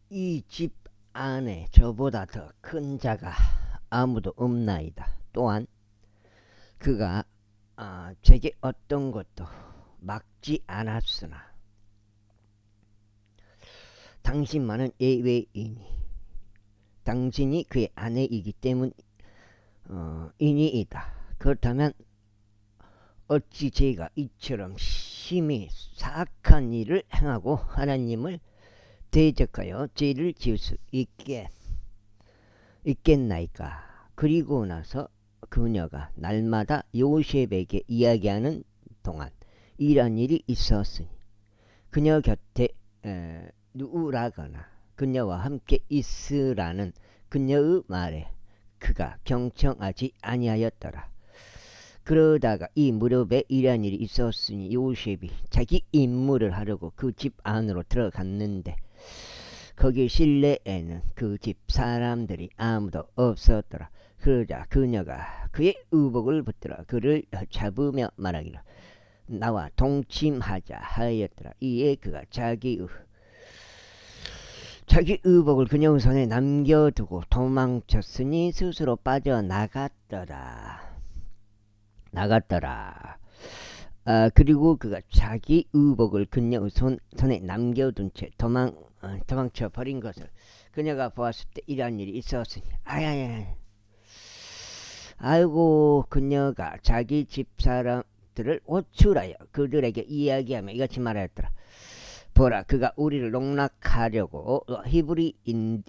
이 집 안에 저보다 더 큰 자가 아무도 없나이다. 또한 그가 제게 어떤 것도 막지 않았으나 당신만은 예외이니 당신이 그의 아내이기 때문이니이다. 그렇다면 어찌 제가 이처럼 심히 사악한 일을 행하고 하나님을 대적하여 죄를 지을 수 있겠나이까. 그리고 나서 그녀가 날마다 요셉에게 이야기하는 동안 이런 일이 있었으니 그녀 곁에 누우라거나 그녀와 함께 있으라는 그녀의 말에 그가 경청하지 아니하였더라. 그러다가 이 무렵에 이런 일이 있었으니 요셉이 자기 임무를 하려고 그 집 안으로 들어갔는데 거기 실내에는 그 집 사람들이 아무도 없었더라. 그러자 그녀가 그의 의복을 붙들어 그를 잡으며 말하기를 나와 동침하자 하였더라. 이에 그가 자기 의복을 그녀의 손에 남겨두고 도망쳤으니 스스로 빠져나갔더라. 그리고 그가 자기 의복을 그녀의 손에 남겨둔 채 도망쳐 버린 것을 그녀가 보았을 때 이러한 일이 있었으니 아이고 그녀가 자기 집 사람들을 호출하여 그들에게 이야기하며 이같이 말하였더라. 보라, 그가 우리를 농락하려고 히브리인은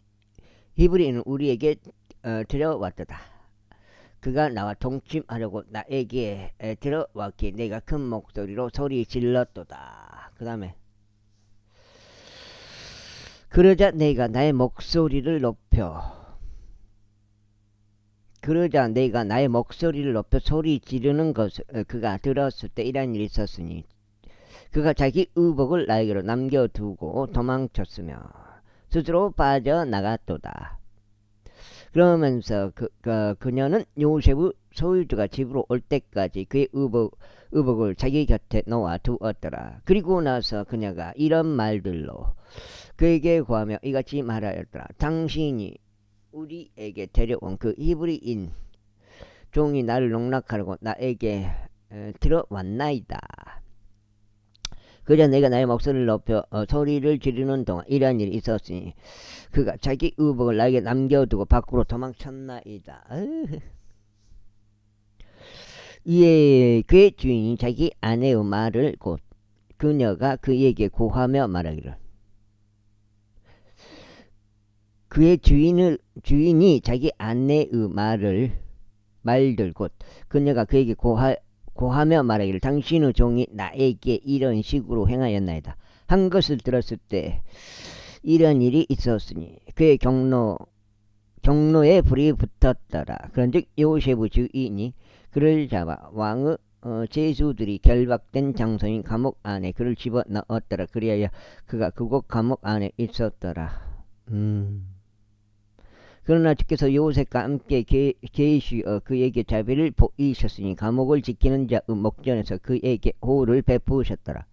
우리에게 들어왔도다. 그가 나와 동침하려고 나에게 들어왔기에 내가 큰 목소리로 소리 질렀도다. 그 다음에 그러자 내가 나의 목소리를 높여 소리 지르는 것을 그가 들었을 때 이런 일이 있었으니 그가 자기 의복을 나에게로 남겨두고 도망쳤으며 스스로 빠져나갔도다. 그러면서 그녀는 요셉의 소유주가 집으로 올 때까지 그의 의복을 자기 곁에 놓아 두었더라. 그리고 나서 그녀가 이런 말들로 그에게 구하며 이같이 말하였더라. 당신이 우리에게 데려온 그 히브리인 종이 나를 농락하려고 나에게 들어왔나이다. 그러자 내가 나의 목소리를 높여 소리를 지르는 동안 이러한 일이 있었으니 그가 자기 의복을 나에게 남겨두고 밖으로 도망쳤나이다. 이에 그의 주인이 자기 아내의 말을 곧 그녀가 그에게 고하며 말하기를 그의 주인이 자기 아내의 말들 곧 그녀가 그에게 고하며 말하기를 당신의 종이 나에게 이런 식으로 행하였나이다 한 것을 들었을 때 이런 일이 있었으니 그의 경로에 불이 붙었더라. 그런즉 요셉의 주인이 그를 잡아 왕의 제수들이 결박된 장소인 감옥 안에 그를 집어넣었더라. 그리하여 그가 그곳 감옥 안에 있었더라. 그러나 주께서 요셉과 함께 계시어 그에게 자비를 보이셨으니 감옥을 지키는 자의 목전에서 그에게 호를 베푸셨더라.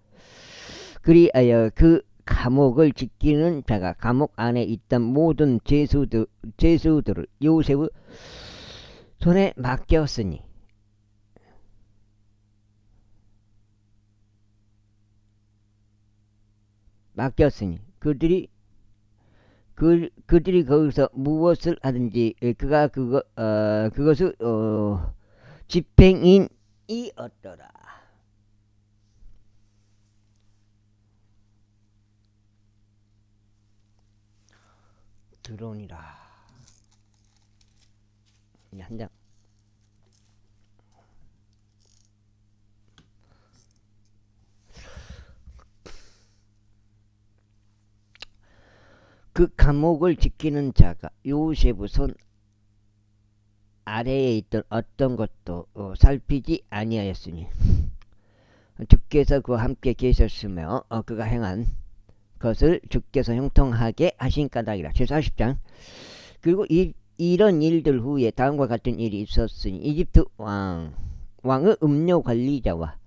그리하여 그 감옥을 지키는 자가 감옥 안에 있던 모든 죄수들을 요셉의 손에 맡겼으니 그들이 거기서 무엇을 하든지 그가 그것을 집행인이었더라. 드론이라. 한 장. 그 감옥을 지키는 자가 요셉의 손 아래에 있던 어떤 것도 살피지 아니하였으니 주께서 그와 함께 계셨으며 그가 행한 것을 주께서 형통하게 하신 까닭이라. 제40장. 그리고 이런 일들 후에 다음과 같은 일이 있었으니 이집트 왕의 음료 관리자와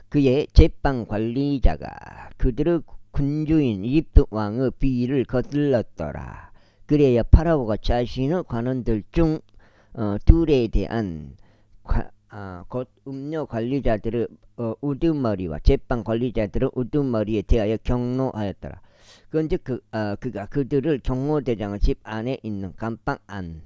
그의 제빵 관리자가 그들의 군주인 이집트 왕의 비위를 거들렀더라. 그래야 파라오가 자신의 관원들 중 둘에 대한 곧 음료 관리자들의 우두머리와 제빵 관리자들의 우두머리에 대하여 경노하였더라. 그런데 그가 그들을 경호대장의 집 안에 있는 감방 안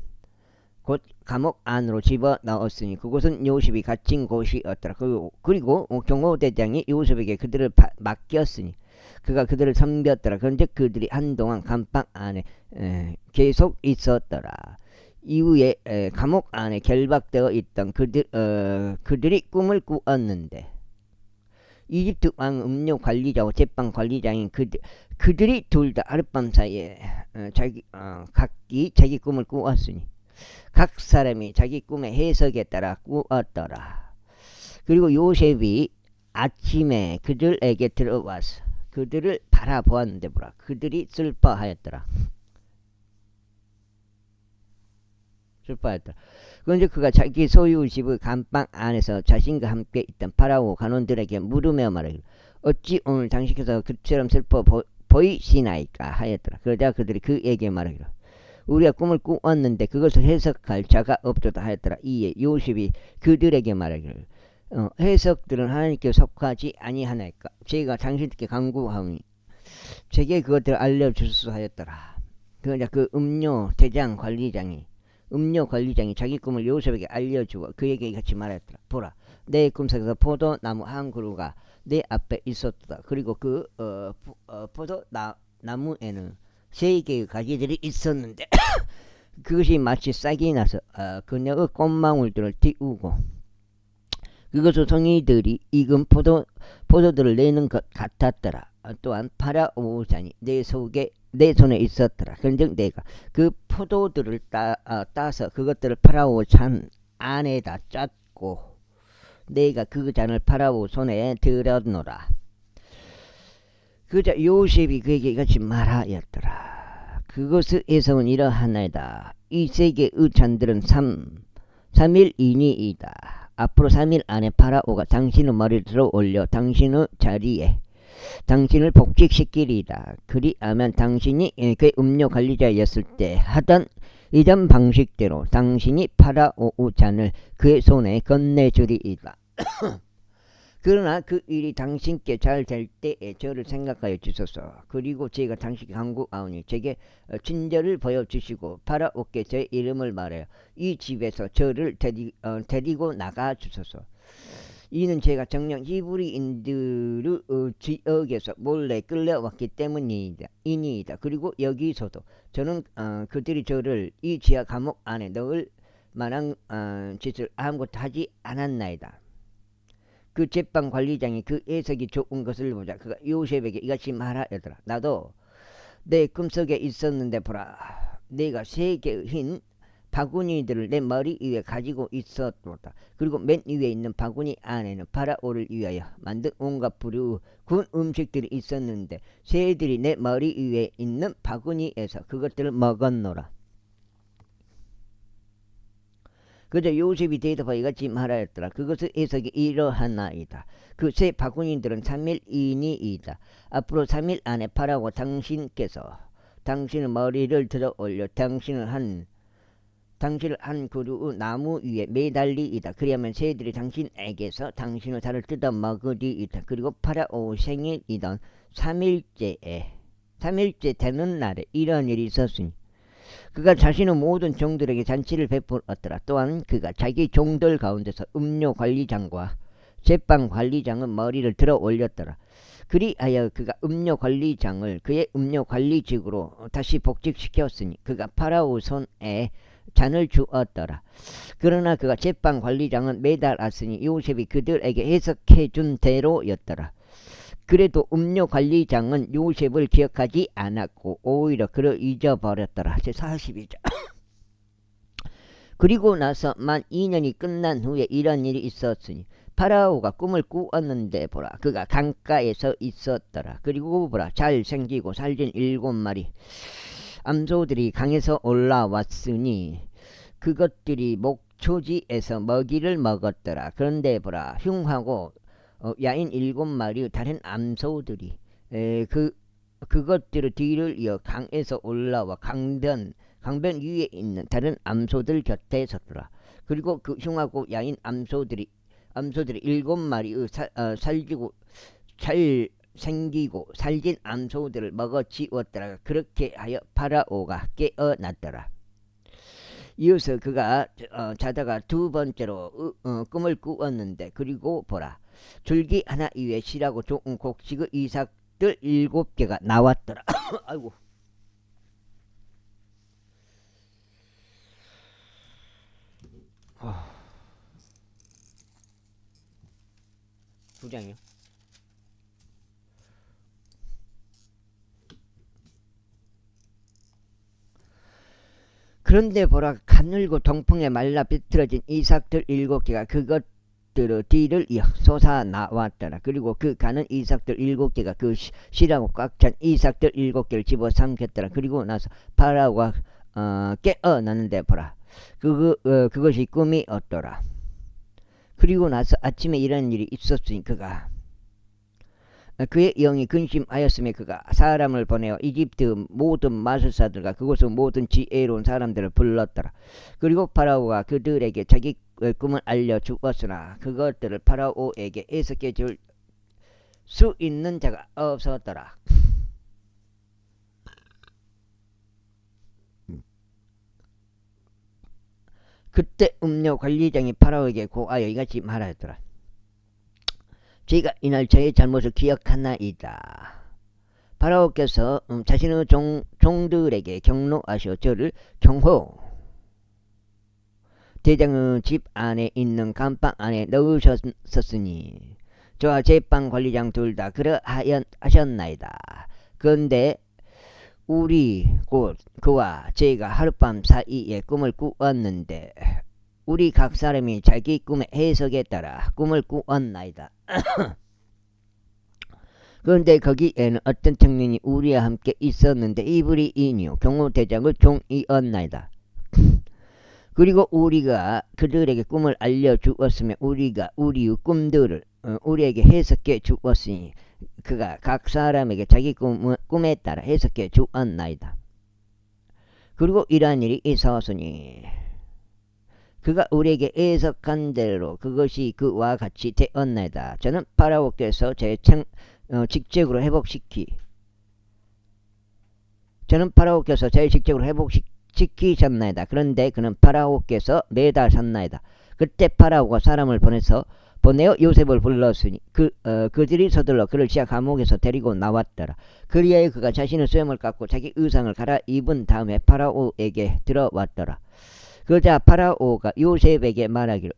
곧 감옥 안으로 집어넣었으니 그곳은 요셉이 갇힌 곳이었더라. 그리고 경호대장이 요셉에게 그들을 맡겼으니 그가 그들을 섬겼더라. 그런데 그들이 한동안 감방 안에 계속 있었더라. 이후에 감옥 안에 결박되어 있던 그들이 꿈을 꾸었는데 이집트 왕 음료 관리자와 제빵 관리장인 그들이 둘 다 하룻밤 사이에 각기 자기 꿈을 꾸었으니 각 사람이 자기 꿈의 해석에 따라 꾸었더라. 그리고 요셉이 아침에 그들에게 들어와서 그들을 바라보았는데 보라, 그들이 슬퍼하였더라. 그런데 그가 자기 소유 집의 감방 안에서 자신과 함께 있던 파라오 관원들에게 물으며 말하기를 어찌 오늘 당신께서 그처럼 슬퍼 보이시나이까 하였더라. 그러자 그들이 그에게 말하기를 우리가 꿈을 꾸었는데 그것을 해석할 자가 없도다 하였더라. 이에 요셉이 그들에게 말하기를 해석들은 하나님께 속하지 아니하나이까 제가 당신께 간구하오니 제게 그것들을 알려주소서 하였더라. 그러자 그 음료 관리장이 자기 꿈을 요셉에게 알려주고 그에게 같이 말했더라. 보라, 내 꿈속에서 포도나무 한 그루가 내 앞에 있었다. 그리고 그 포도나무에는 3개의 가지들이 있었는데 그것이 마치 싹이 나서 그녀의 꽃망울들을 띄우고 그것을 송이들이 익은 포도들을 내는 것 같았더라. 또한 파라오 잔이 내 손에 있었더라. 그런즉 내가 그 포도들을 따서 그것들을 파라오 잔 안에다 짰고 내가 그 잔을 파라오 손에 들었노라. 그자 요셉이 그에게 같이 말하였더라. 그것에서는 이러하나이다. 이 3개의 잔들은 3일이니이다. 앞으로 3일 안에 파라오가 당신의 머리를 들어 올려 당신의 자리에 당신을 복직시키리이다. 그리하면 당신이 그 음료 관리자였을 때 하던 이전 방식대로 당신이 파라오 잔을 그의 손에 건네주리이다. 그러나 그 일이 당신께 잘 될 때에 저를 생각하여 주소서. 그리고 제가 당신께 간구하오니 제게 친절을 보여주시고 파라오께 제 이름을 말하여 이 집에서 저를 데리고 나가 주소서. 이는 제가 정녕 히브리인들의 지역에서 몰래 끌려왔기 때문이니이다. 그리고 여기서도 저는 그들이 저를 이 지하 감옥 안에 넣을 만한 짓을 아무것도 하지 않았나이다. 그 제빵 관리장이 그 해석이 좋은 것을 보자 그가 요셉에게 이같이 말하였더라. 나도 내 꿈속에 있었는데 보라, 내가 3개의 흰 바구니들을 내 머리 위에 가지고 있었다. 그리고 맨 위에 있는 바구니 안에는 파라오를 위하여 만든 온갖 부류 군 음식들이 있었는데 새들이 내 머리 위에 있는 바구니에서 그것들을 먹었노라. 그저 요셉이 대답하여 이같이 말하였더라. 그것의 해석이 이러하나이다. 그 새 바구니들은 3일이니이다. 앞으로 3일 안에 파라오가 당신께서 당신의 머리를 들어 올려 당신을 한 그루의 나무 위에 매달리이다. 그리하면 새들이 당신에게서 당신의 살을 뜯어 먹으리이다. 그리고 파라오 생일이던 3일째 되는 날에 이런 일이 있었으니 그가 자신의 모든 종들에게 잔치를 베풀었더라. 또한 그가 자기 종들 가운데서 음료 관리장과 제빵 관리장의 머리를 들어 올렸더라. 그리하여 그가 음료 관리장을 그의 음료 관리직으로 다시 복직시켰으니 그가 파라오 손에 잔을 주었더라. 그러나 그가 제빵 관리장은 매달았으니 요셉이 그들에게 해석해 준 대로였더라. 그래도 음료 관리장은 요셉을 기억하지 않았고 오히려 그를 잊어버렸더라. 제42절. 그리고 나서 만 2년이 끝난 후에 이런 일이 있었으니 파라오가 꿈을 꾸었는데 보라, 그가 강가에서 있었더라. 그리고 보라, 잘생기고 살진 7마리 암소들이 강에서 올라왔으니 그것들이 목초지에서 먹이를 먹었더라. 그런데 보라, 흉하고 야인 7마리의 다른 암소들이 그것들의 뒤를 이어 강에서 올라와 강변 위에 있는 다른 암소들 곁에 섰더라. 그리고 그 흉하고 야인 암소들이 7마리의 잘 생기고 살진 암소들을 먹어치웠더라. 그렇게 하여 파라오가 깨어났더라. 이어서 그가 자다가 두 번째로 꿈을 꾸었는데, 그리고 보라, 줄기 하나 위에 실하고 좋은 곡식의 이삭들 7개가 나왔더라. 아이고. 두 장이요. 그런데 보라, 가늘고 동풍에 말라 비틀어진 이삭들 7개가 그것들의 뒤를 이어 솟아 나왔더라. 그리고 그 가는 이삭들 7개가 그 실하고 꽉 찬 이삭들 7개를 집어삼켰더라. 그리고 나서 파라오가 깨어나는데 보라, 그것이 꿈이었더라. 그리고 나서 아침에 이런 일이 있었으니 그의 영이 근심하였으며 그가 사람을 보내어 이집트 모든 마술사들과 그곳의 모든 지혜로운 사람들을 불렀더라. 그리고 파라오가 그들에게 자기 꿈을 알려주었으나 그것들을 파라오에게 해석해 줄 수 있는 자가 없었더라. 그때 음료 관리장이 파라오에게 고하여 이같이 말하였더라. 제가 이날 저의 잘못을 기억하나이다. 파라오께서 자신의 종들에게 경로하셔 저를 경호 대장의 집 안에 있는 감방 안에 넣으셨으니 저와 제 방 관리장 둘 다 그러하셨나이다. 그런데 곧 그와 제가 하룻밤 사이에 꿈을 꾸었는데 우리 각 사람이 자기 꿈의 해석에 따라 꿈을 꾸었나이다. 그런데 거기에는 어떤 청년이 우리와 함께 있었는데 이불이 이니요 경호대장의 종이었나이다. 그리고 우리가 그들에게 꿈을 알려주었으며 우리가 우리의 꿈들을 우리에게 해석해 주었으니 그가 각 사람에게 자기 꿈에 따라 해석해 주었나이다. 그리고 이러한 일이 있었으니 그가 우리에게 해석한 대로 그것이 그와 같이 되었나이다. 저는 파라오께서 제 직책으로 회복시키셨나이다. 그런데 그는 파라오께서 매다셨나이다. 그때 파라오가 사람을 보내어 요셉을 불렀으니 그들이 서둘러 그를 지하 감옥에서 데리고 나왔더라. 그리하여 그가 자신의 수염을 깎고 자기 의상을 갈아입은 다음에 파라오에게 들어왔더라. 그러자 파라오가 요셉에게 말하기를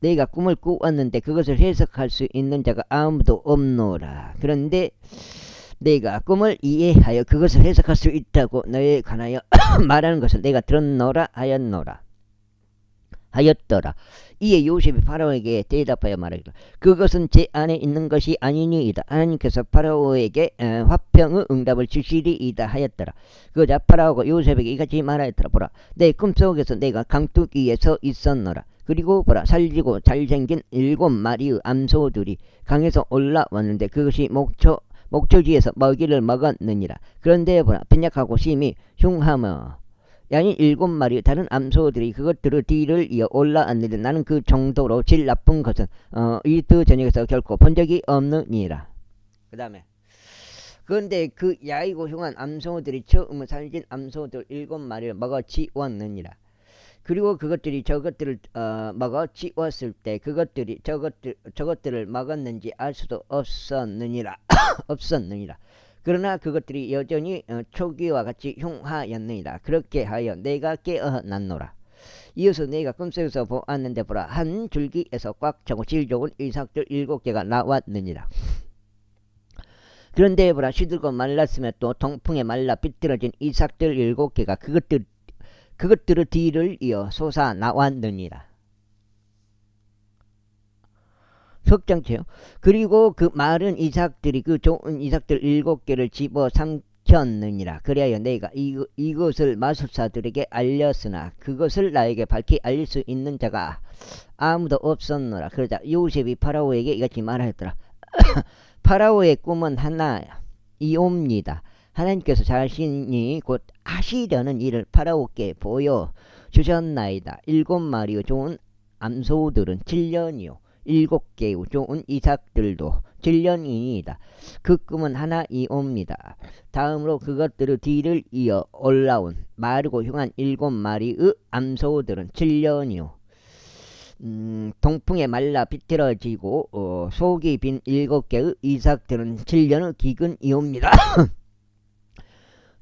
내가 꿈을 꾸었는데 그것을 해석할 수 있는 자가 아무도 없노라. 그런데 내가 꿈을 이해하여 그것을 해석할 수 있다고 너에 관하여 말하는 것을 내가 들었노라 하였더라. 이에 요셉이 파라오에게 대답하여 말하기를 그것은 제 안에 있는 것이 아니니이다. 하나님께서 파라오에게 화평의 응답을 주시리이다 하였더라. 그러자 파라오가 요셉에게 이같이 말하였더라. 보라, 내 꿈속에서 내가 강둑 위에 서 있었노라. 그리고 보라, 살지고 잘생긴 7마리의 암소들이 강에서 올라왔는데 그것이 목초지에서 먹이를 먹었느니라. 그런데 보라, 빈약하고 심히 흉하며 야인 7마리 다른 암소들이 그것들의 뒤를 이어 올라왔는데 나는 그 정도로 질 나쁜 것은 이집트 전역에서 결코 본 적이 없느니라. 그 다음에 그런데 그 야이고 흉한 암소들이 처음에 살진 암소들 7마리를 먹어치웠느니라. 그리고 그것들이 저것들을 먹어치웠을 때 그것들이 저것들을 먹었는지 알 수도 없었느니라. 그러나 그것들이 여전히 초기와 같이 흉하였느니라. 그렇게 하여 내가 깨어났노라. 이어서 내가 꿈속에서 보았는데 보라, 한 줄기에서 꽉 차고 질 좋은 이삭들 7개가 나왔느니라. 그런데 보라, 시들고 말랐으며 또 동풍에 말라 비틀어진 이삭들 7개가 그것들의 뒤를 이어 솟아 나왔느니라. 석장체요. 그리고 그 마른 이삭들이 그 좋은 이삭들 7개를 집어 삼켰느니라. 그래야 내가 이것을 마술사들에게 알렸으나 그것을 나에게 밝히 알릴 수 있는 자가 아무도 없었노라. 그러자 요셉이 파라오에게 이같이 말하였더라. 파라오의 꿈은 하나야. 이옵니다. 하나님께서 자신이 곧 하시려는 일을 파라오께 보여 주셨나이다. 7마리의 좋은 암소들은 7년이요 7개의 좋은 이삭들도 7년이니이다. 그 꿈은 하나이옵니다. 다음으로 그것들의 뒤를 이어 올라온 마르고 흉한 7마리의 암소들은 7년이요 동풍에 말라 비틀어지고 속이 빈 7개의 이삭들은 7년의 기근이옵니다.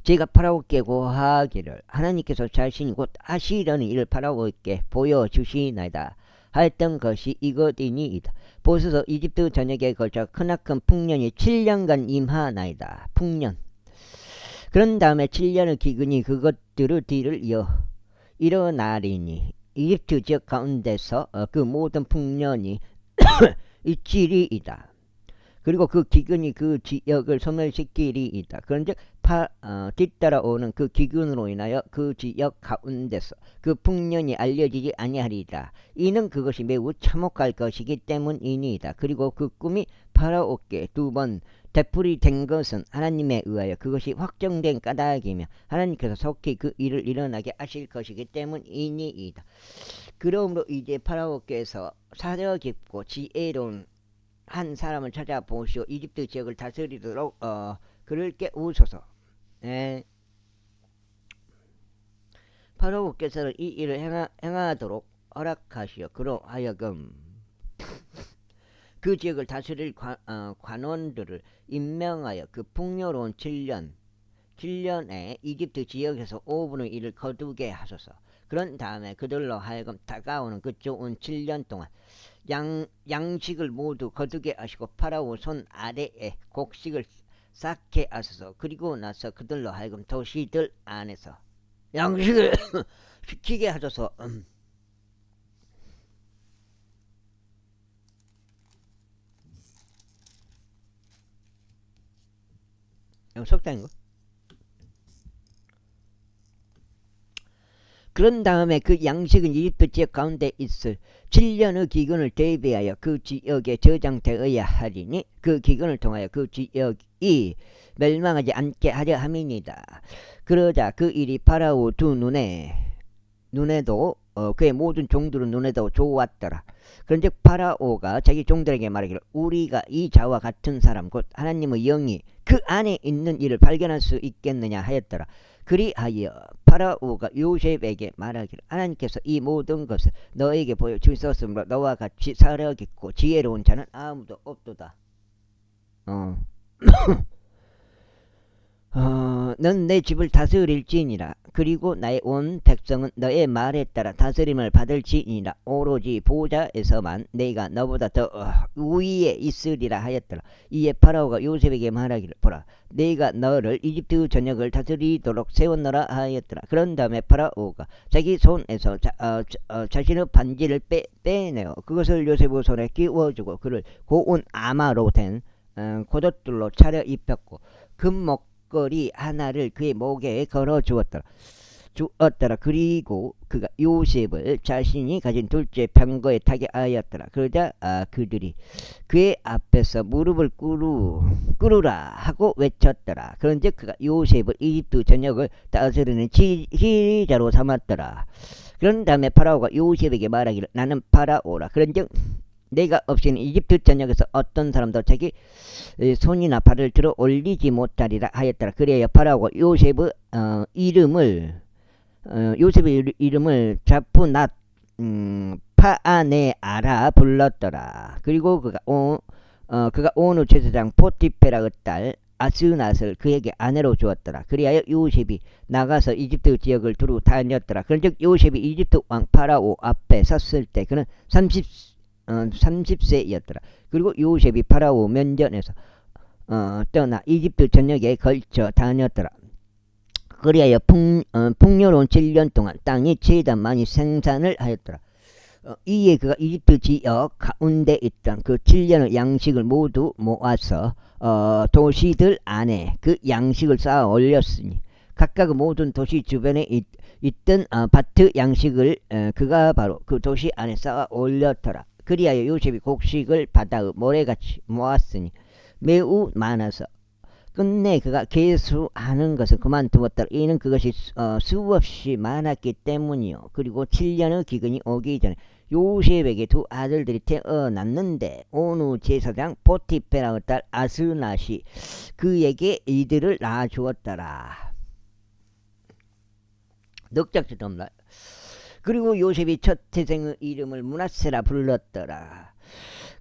제가 파라오께 고하기를 하나님께서 자신이 곧 하시려는 일을 파라오께 보여주시나이다 하였던 것이 이것이니이다. 보소서 이집트 전역에 걸쳐 크나큰 풍년이 7년간 임하나이다. 풍년. 그런 다음에 7년의 기근이 그것들의 뒤를 이어 일어나리니 이집트 지역 가운데서 그 모든 풍년이 이치리이다. 그리고 그 기근이 그 지역을 소멸시키리이다. 그런즉 뒤따라오는 그 기근으로 인하여 그 지역 가운데서 그 풍년이 알려지지 아니하리이다. 이는 그것이 매우 참혹할 것이기 때문이니이다. 그리고 그 꿈이 파라오께 2번 되풀이 된 것은 하나님에 의하여 그것이 확정된 까닭이며 하나님께서 속히 그 일을 일어나게 하실 것이기 때문이니이다. 그러므로 이제 파라오께서 사려 깊고 지혜로운 한 사람을 찾아보시오. 이집트 지역을 다스리도록 그를 깨우소서. 파라오께서는 이 일을 행하도록 허락하시오. 그로 하여금 그 지역을 다스릴 관원들을 임명하여 그 풍요로운 7년에 이집트 지역에서 5분의 1을 거두게 하소서. 그런 다음에 그들로 하여금 다가오는 그 좋은 7년 동안 양식을 모두 거두게 하시고 파라오 손 아래에 곡식을 쌓게 하소서. 그리고 나서 그들로 하여금 도시들 안에서 양식을 시키게 하소서. 속단인가? 그런 다음에 그 양식은 이집트 지역 가운데 있을 7년의 기근을 대비하여 그 지역에 저장되어야 하리니 그 기근을 통하여 그 지역이 멸망하지 않게 하려 함이니이다. 그러자 그 일이 파라오 눈에도 그의 모든 종들의 눈에도 좋았더라. 그런즉 파라오가 자기 종들에게 말하기를 우리가 이 자와 같은 사람 곧 하나님의 영이 그 안에 있는 일을 발견할 수 있겠느냐 하였더라. 그리하여 파라오가 요셉에게 말하기를 하나님께서 이 모든 것을 너에게 보여주셨으므로 너와 같이 사려겠고 지혜로운 자는 아무도 없도다. 넌 내 집을 다스릴지니라. 그리고 나의 온 백성은 너의 말에 따라 다스림을 받을지니라. 오로지 보좌에서만 내가 너보다 더 위에 있으리라 하였더라. 이에 파라오가 요셉에게 말하기를 보라 내가 너를 이집트 전역을 다스리도록 세웠노라 하였더라. 그런 다음에 파라오가 자기 손에서 자신의 반지를 빼내어 그것을 요셉의 손에 끼워주고 그를 고운 아마로 된 겉옷들로 차려 입혔고 금목걸이 하나를 그의 목에 걸어 주었더라. 그리고 그가 요셉을 자신이 가진 둘째 병거에 타게 하였더라. 그러자 그들이 그의 앞에서 무릎을 꿇으라 하고 외쳤더라. 그런즉 그가 요셉을 이집트 전역을 다스리는 지휘자로 삼았더라. 그런 다음에 파라오가 요셉에게 말하기를 나는 파라오라. 그런즉 내가 없이는 이집트 전역에서 어떤 사람도 자기 손이나 발을 들어 올리지 못하리라 하였더라. 그래야 파라오가 요셉의 이름을 자푸낫 파아네아라 불렀더라. 그리고 그가 오누 제사장 포티페라의 딸 아스낫을 그에게 아내로 주었더라. 그리하여 요셉이 나가서 이집트 지역을 두루 다녔더라. 그런즉 요셉이 이집트 왕 파라오 앞에 섰을 때 그는 30세였더라. 그리고 요셉이 파라오 면전에서 떠나 이집트 전역에 걸쳐 다녔더라. 그리하여 풍요로운 7년 동안 땅이 최다 많이 생산을 하였더라. 이에 그가 이집트 지역 가운데 있던 그 7년의 양식을 모두 모아서 도시들 안에 그 양식을 쌓아 올렸으니 각각 모든 도시 주변에 있던 밭의 양식을 그가 바로 그 도시 안에 쌓아 올렸더라. 그리하여 요셉이 곡식을 바다의 모래같이 모았으니 매우 많아서 끝내 그가 계수하는 것을 그만두었더라. 이는 그것이 수없이 많았기 때문이요. 그리고 7년의 기근이 오기 전에 요셉에게 두 아들들이 태어났는데 어느 제사장 보티페라의 딸 아스낫이 그에게 이들을 낳아주었더라. 넉작지도 없나. 그리고 요셉이 첫 태생의 이름을 므낫세라 불렀더라.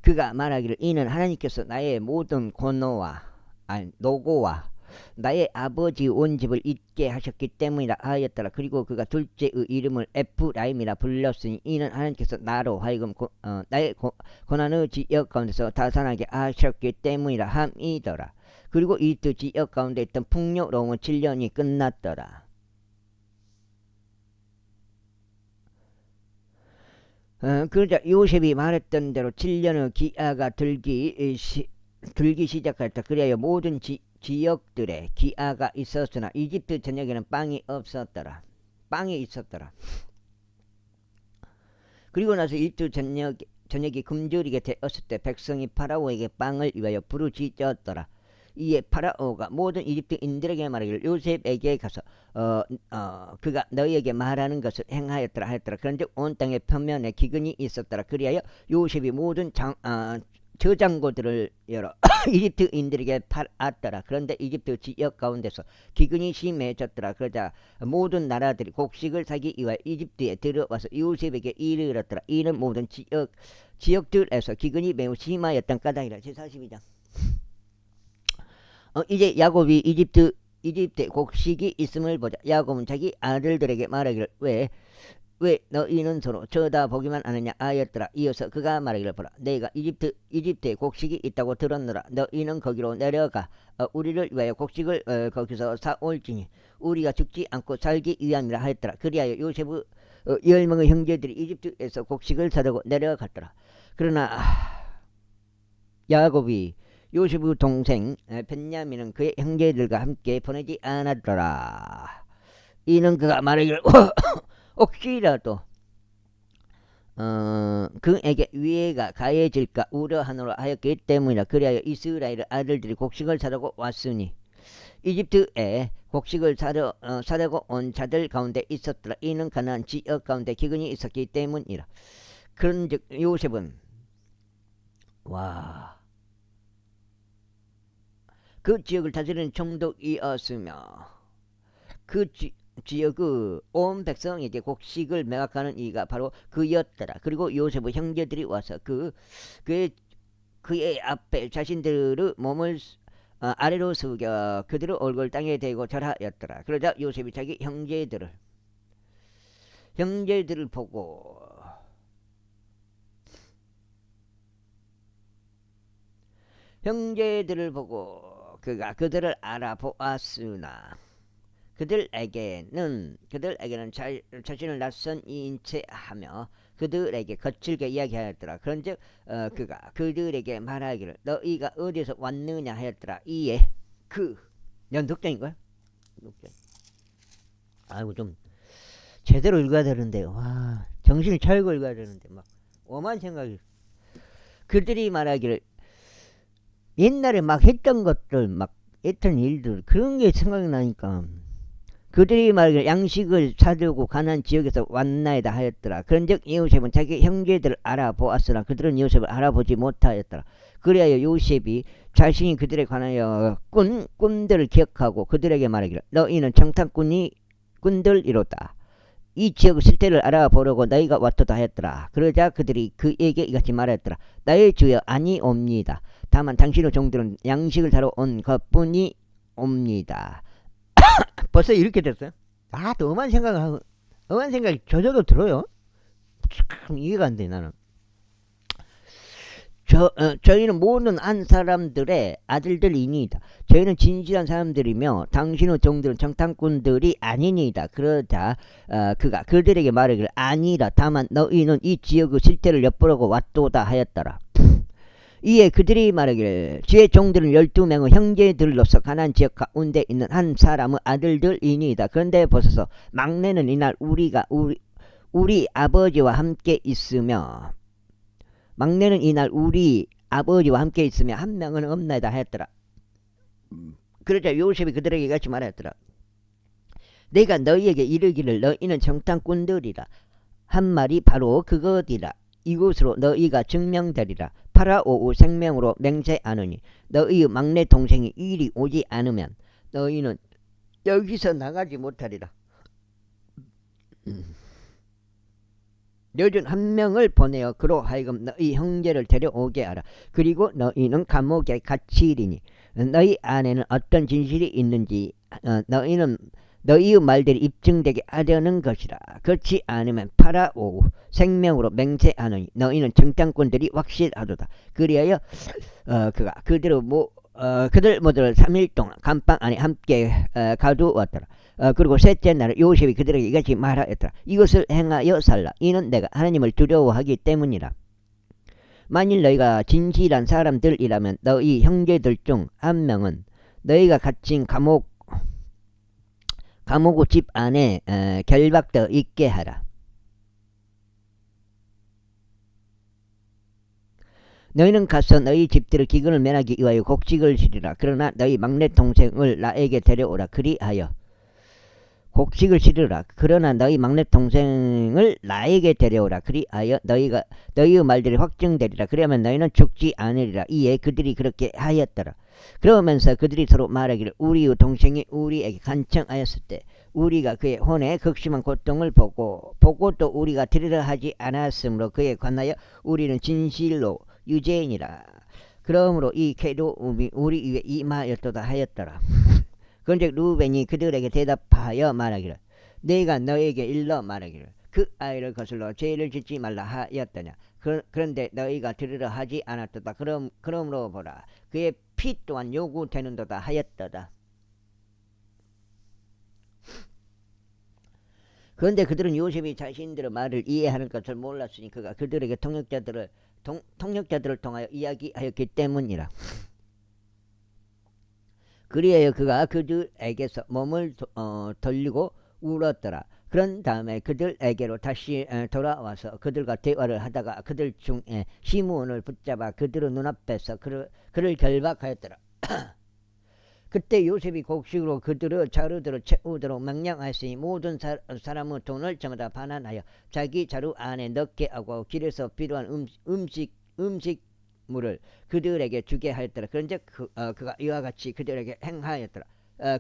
그가 말하기를 이는 하나님께서 나의 모든 노고와 나의 아버지 온 집을 잊게 하셨기 때문이라 하였더라. 그리고 그가 둘째의 이름을 에프라임이라 불렀으니 이는 하나님께서 나로 하여금 나의 고난의 지역 가운데서 다산하게 하셨기 때문이라 함이더라. 그리고 이 두 지역 가운데 있던 풍요로움은 7년이 끝났더라. 그러자 요셉이 말했던 대로 7년의 기아가 들기 시작했다. 그리하여 모든 지역들에 기아가 있었으나 이집트 전역에는 빵이 없었더라. 빵이 있었더라. 그리고 나서 이집트 전역이 굶주리게 되었을 때 백성이 파라오에게 빵을 위하여 부르짖었더라. 이에 파라오가 모든 이집트인들에게 말하기를 요셉에게 가서 그가 너희에게 말하는 것을 행하였더라 하였더라. 그런즉 온 땅의 표면에 기근이 있었더라. 그리하여 요셉이 모든 저장고들을 열어 이집트인들에게 팔았더라. 그런데 이집트 지역 가운데서 기근이 심해졌더라. 그러자 모든 나라들이 곡식을 사기 위하여 이집트에 들어와서 요셉에게 이르렀더라. 이는 모든 지역들에서 기근이 매우 심하였던 까닭이라. 제42장. 이제 야곱이 이집트에 곡식이 있음을 보자. 야곱은 자기 아들들에게 말하기를 왜 너희는 서로 쳐다보기만 하느냐 하였더라. 이어서 그가 말하기를 보라. 내가 이집트에 곡식이 있다고 들었노라. 너희는 거기로 내려가 우리를 위하여 곡식을 거기서 사올지니 우리가 죽지 않고 살기 위함이라 하였더라. 그리하여 요셉의 10명의 형제들이 이집트에서 곡식을 사려고 내려갔더라. 그러나 야곱이 요셉의 동생 벤야민은 그의 형제들과 함께 보내지 않았더라. 이는 그가 말하기를 혹시라도 그에게 위해가 가해질까 우려하노라 하였기 때문이라. 그리하여 이스라엘 아들들이 곡식을 사려고 왔으니 이집트에 곡식을 사려고 온 자들 가운데 있었더라. 이는 가나안 지역 가운데 기근이 있었기 때문이라. 그런즉 요셉은 그 지역을 다스리는 총독이었으며 그 지역의 온 백성에게 곡식을 매각하는 이가 바로 그였더라. 그리고 요셉의 형제들이 와서 그의 앞에 자신들의 몸을 아래로 숙여 그들의 얼굴 땅에 대고 절하였더라. 그러자 요셉이 자기 형제들을 보고 그가 그들을 알아보았으나 그들에게는 자신을 낯선 이인 채 하며 그들에게 거칠게 이야기하였더라. 그런즉 그가 그들에게 말하기를 너희가 어디서 왔느냐 하였더라. 이에 독자인가요? 아이고 좀 제대로 읽어야 되는데 정신을 차리고 읽어야 되는데 막 오만 생각이. 그들이 말하기를 옛날에 막 했던 것들 했던 일들 그런 게 생각이 나니까 그들이 말하기를 양식을 사려고 가나안 지역에서 왔나이다 하였더라. 그런즉 요셉은 자기 형제들을 알아보았으나 그들은 요셉을 알아보지 못하였더라. 그리하여 요셉이 자신이 그들에 관하여 꿈들을 기억하고 그들에게 말하기를 너희는 정탐꾼들이로다. 이 지역의 실태를 알아보려고 너희가 왔도다 하였더라. 그러자 그들이 그에게 이같이 말하였더라. 나의 주여 아니옵니다. 다만 당신의 종들은 양식을 사러 온 것뿐이 옵니다. 벌써 이렇게 됐어요. 또 엄한 생각이 저절로 들어요. 참 이해가 안 돼 나는. 저희는 모든 한 사람들의 아들들이니이다. 저희는 진실한 사람들이며 당신의 종들은 정탐꾼들이 아니니이다. 그러자 그가 그들에게 말하기를 아니라 다만 너희는 이 지역의 실태를 엿보려고 왔도다 하였더라. 이에 그들이 말하기를 주의 종들은 12명의 형제들로서 가나안 지역 가운데 있는 한 사람의 아들들이니이다. 그런데 보소서 막내는 이날 우리 아버지와 함께 있으며 한 명은 없나이다 하였더라. 그러자 요셉이 그들에게 같이 말하였더라. 내가 너희에게 이르기를 너희는 정탐꾼들이라 한 말이 바로 그것이라. 이곳으로 너희가 증명되리라. 파라오의 생명으로 맹세하느니 너희의 막내 동생이 이리 오지 않으면 너희는 여기서 나가지 못하리라. 너희 중 한 명을 보내어 그로 하여금 너희 형제를 데려오게 하라. 그리고 너희는 감옥에 갇히리니 너희 안에는 어떤 진실이 있는지 너희는 너희의 말들이 입증되게 하려는 것이라. 그렇지 않으면 파라오 생명으로 맹세하느니 너희는 정탐꾼들이 확실하도다. 그리하여 그가 그들 모두를 3일 동안 감방 안에 함께 가두었더라. 그리고 셋째 날에 요셉이 그들에게 이같이 말하였더라. 이것을 행하여 살라. 이는 내가 하나님을 두려워하기 때문이라. 만일 너희가 진실한 사람들이라면 너희 형제들 중 한 명은 너희가 갇힌 감옥의 집 안에 결박되어 있게 하라. 너희는 가서 너희 집들의 기근을 면하기 위하여 곡식을 실으라. 그러나 너희 막내 동생을 나에게 데려오라. 그리하여 곡식을 실으라. 그러나 너희 막내 동생을 나에게 데려오라. 그리하여 너희의 말들이 확증되리라. 그러면 너희는 죽지 않으리라. 이에 그들이 그렇게 하였더라. 그러면서 그들이 서로 말하기를 우리의 동생이 우리에게 간청하였을 때 우리가 그의 혼에 극심한 고통을 보고 또 우리가 들으려 하지 않았으므로 그에 관하여 우리는 진실로 유죄이니라. 그러므로 이 괴로움이 우리 위에 임하였도다 하였더라. 그런즉 루벤이 그들에게 대답하여 말하기를 내가 너에게 일러 말하기를 그 아이를 거슬러 죄를 짓지 말라 하였더냐. 그런데 너희가 들으려 하지 않았도다. 그러므로 보라 그의 피 또한 요구되는도다 하였도다. 그런데 그들은 요셉이 자신들의 말을 이해하는 것을 몰랐으니 그가 그들에게 통역자들을 통하여 이야기하였기 때문이라. 그리하여 그가 그들에게서 몸을 돌리고 울었더라. 그런 다음에 그들에게로 다시 돌아와서 그들과 대화를 하다가 그들 중에 시므온을 붙잡아 그들의 눈앞에서 그를 결박하였더라. 그때 요셉이 곡식으로 그들의 자루들을 채우도록 명령하였으니 모든 사람의 돈을 저마다 반환하여 자기 자루 안에 넣게 하고 길에서 필요한 음식물을 그들에게 주게 하였더라. 그런즉 그가 이와 같이 그들에게 행하였더라.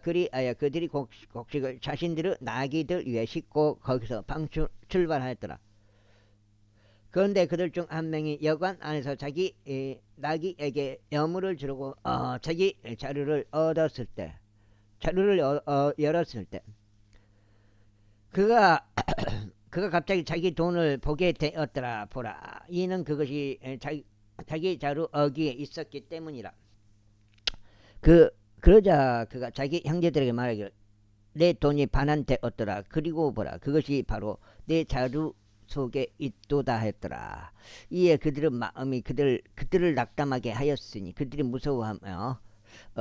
그리하여 그들이 곡식을 자신들의 나귀들 위에 싣고 거기서 출발하였더라. 그런데 그들 중 한 명이 여관 안에서 자기 나귀에게 여물을 주려고 자기 자루를 열었을 때 그가 갑자기 자기 돈을 보게 되었더라. 보라 이는 그것이 자기 자루 어기에 있었기 때문이라. 그러자 그가 자기 형제들에게 말하기를 내 돈이 반환되었더라. 그리고 보라 그것이 바로 내 자루 속에 있도다 했더라. 이에 그들의 마음이 그들을 낙담하게 하였으니 그들이 무서워하며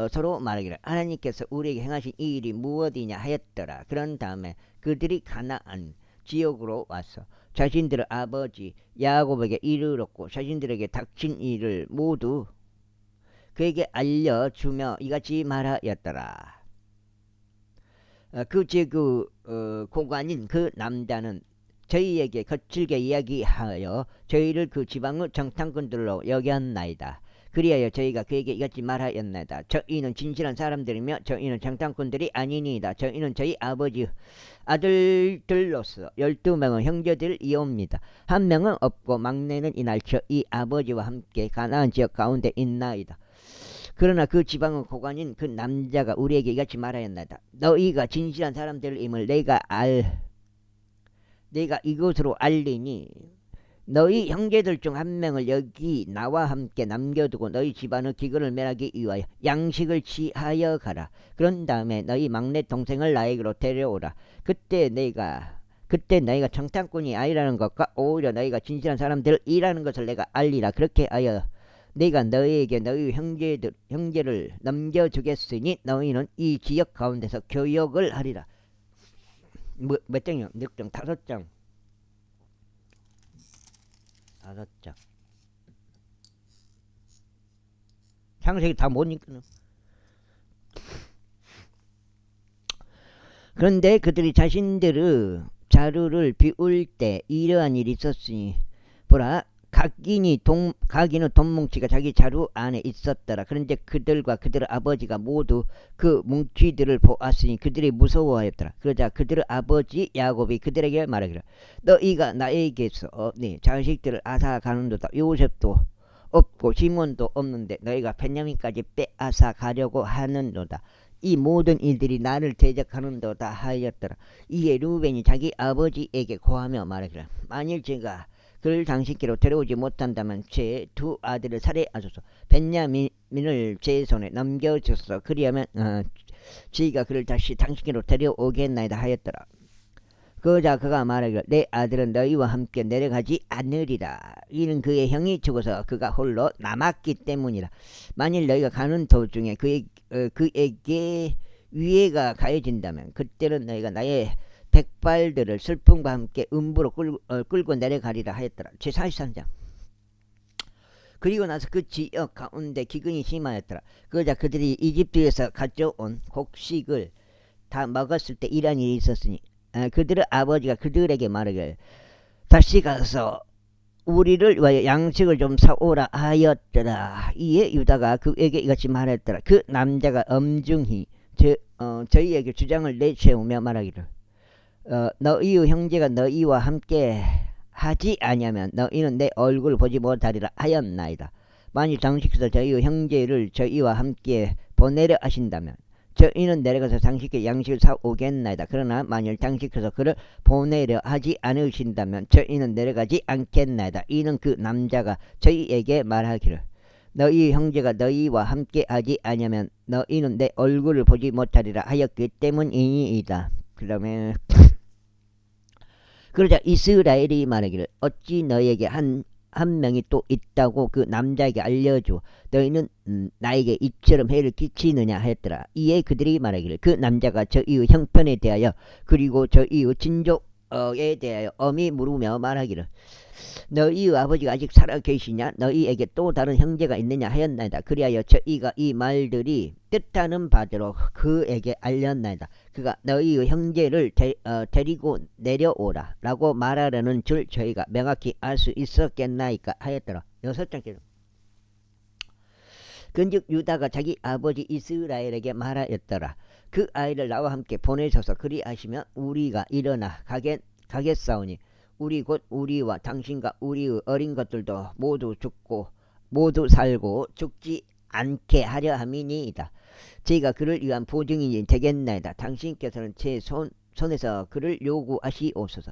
서로 말하기를 하나님께서 우리에게 행하신 이 일이 무엇이냐 하였더라. 그런 다음에 그들이 가나안 지역으로 와서 자신들의 아버지 야곱에게 이르렀고 자신들에게 닥친 일을 모두 그에게 알려주며 이같이 말하였더라. 그 고관인 그 남자는 저희에게 거칠게 이야기하여 저희를 그 지방의 정탐꾼들로 여겼나이다. 그리하여 저희가 그에게 이같이 말하였나이다. 저희는 진실한 사람들이며 저희는 정탐꾼들이 아니니이다. 저희는 저희 아버지 아들들로서 12명의 형제들이옵니다. 한 명은 없고 막내는 이날 저희 아버지와 함께 가나안 지역 가운데 있나이다. 그러나 그 지방의 고관인 그 남자가 우리에게 이같이 말하였나이다. 너희가 진실한 사람들임을 내가 이것으로 알리니 너희 형제들 중 한 명을 여기 나와 함께 남겨두고 너희 집안의 기근을 면하기 위하여 양식을 취하여 가라. 그런 다음에 너희 막내 동생을 나에게로 데려오라. 그때 너희가 정탐꾼이 아니라는 것과 오히려 너희가 진실한 사람들이라는 것을 내가 알리라. 그렇게 하여 내가 너희에게 너희 형제를 넘겨주겠으니 너희는 이 지역 가운데서 교역을 하리라. 몇 장이요? 6장, 5장. 5장. 창세기 다 못 읽거든. 그런데 그들이 자신들의 자루를 비울 때 이러한 일이 있었으니 보라 각인의 돈 뭉치가 자기 자루 안에 있었더라. 그런데 그들과 그들의 아버지가 모두 그 뭉치들을 보았으니 그들이 무서워하였더라. 그러자 그들의 아버지 야곱이 그들에게 말하기를 너희가 나에게서 네 자식들을 앗아가는도다. 요셉도 없고 시몬도 없는데 너희가 베냐민까지 빼앗아 가려고 하는도다. 이 모든 일들이 나를 대적하는도다 하였더라. 이에 루벤이 자기 아버지에게 고하며 말하기를 만일 제가 그를 당신께로 데려오지 못한다면 제 두 아들을 살해하소서. 벤야민을 제 손에 넘겨주소서. 그리하면 저희가 그를 다시 당신께로 데려오겠나이다 하였더라. 그러자 그가 말하기를 내 아들은 너희와 함께 내려가지 않으리라. 이는 그의 형이 죽어서 그가 홀로 남았기 때문이라. 만일 너희가 가는 도중에 그에게 위해가 가해진다면 그때는 너희가 나의 백발들을 슬픔과 함께 음부로 끌고 내려가리라 하였더라. 제43장. 그리고 나서 그 지역 가운데 기근이 심하였더라. 그러자 그들이 이집트에서 가져온 곡식을 다 먹었을 때 이런 일이 있었으니 그들의 아버지가 그들에게 말하기를 다시 가서 우리를 위하여 양식을 좀 사오라 하였더라. 이에 유다가 그에게 이같이 말했더라. 그 남자가 엄중히 저희에게 주장을 내세우며 말하기를 너희의 형제가 너희와 함께 하지 아니하면 너희는 내 얼굴을 보지 못하리라 하였나이다. 만일 당신께서 저희의 형제를 저희와 함께 보내려 하신다면 저희는 내려가서 당신께 양식을 사오겠나이다. 그러나 만일 당신께서 그를 보내려 하지 않으신다면 저희는 내려가지 않겠나이다. 이는 그 남자가 저희에게 말하기를 너희 형제가 너희와 함께 하지 아니하면 너희는 내 얼굴을 보지 못하리라 하였기 때문이니이다. 그러면 그러자 이스라엘이 말하기를 어찌 너희에게 한 명이 또 있다고 그 남자에게 알려줘. 너희는 나에게 이처럼 해를 끼치느냐 하였더라. 이에 그들이 말하기를 그 남자가 저희의 형편에 대하여 그리고 저희의 친족에 대하여 엄히 물으며 말하기를 너희의 아버지가 아직 살아 계시냐? 너희에게 또 다른 형제가 있느냐 하였나이다. 그리하여 저희가 이 말들이 뜻하는 바대로 그에게 알렸나이다. 그가 너희의 형제를 데리고 내려오라 라고 말하려는 줄 저희가 명확히 알 수 있었겠나이까 하였더라. 6장째로 근즉 유다가 자기 아버지 이스라엘에게 말하였더라. 그 아이를 나와 함께 보내셔서 그리하시면 우리가 일어나 가겠사오니 우리 곧 우리와 당신과 우리의 어린 것들도 모두 죽고 모두 살고 죽지 않게 하려 함이니이다. 제가 그를 위한 보증인이 되겠나이다. 당신께서는 제 손에서 그를 요구하시옵소서.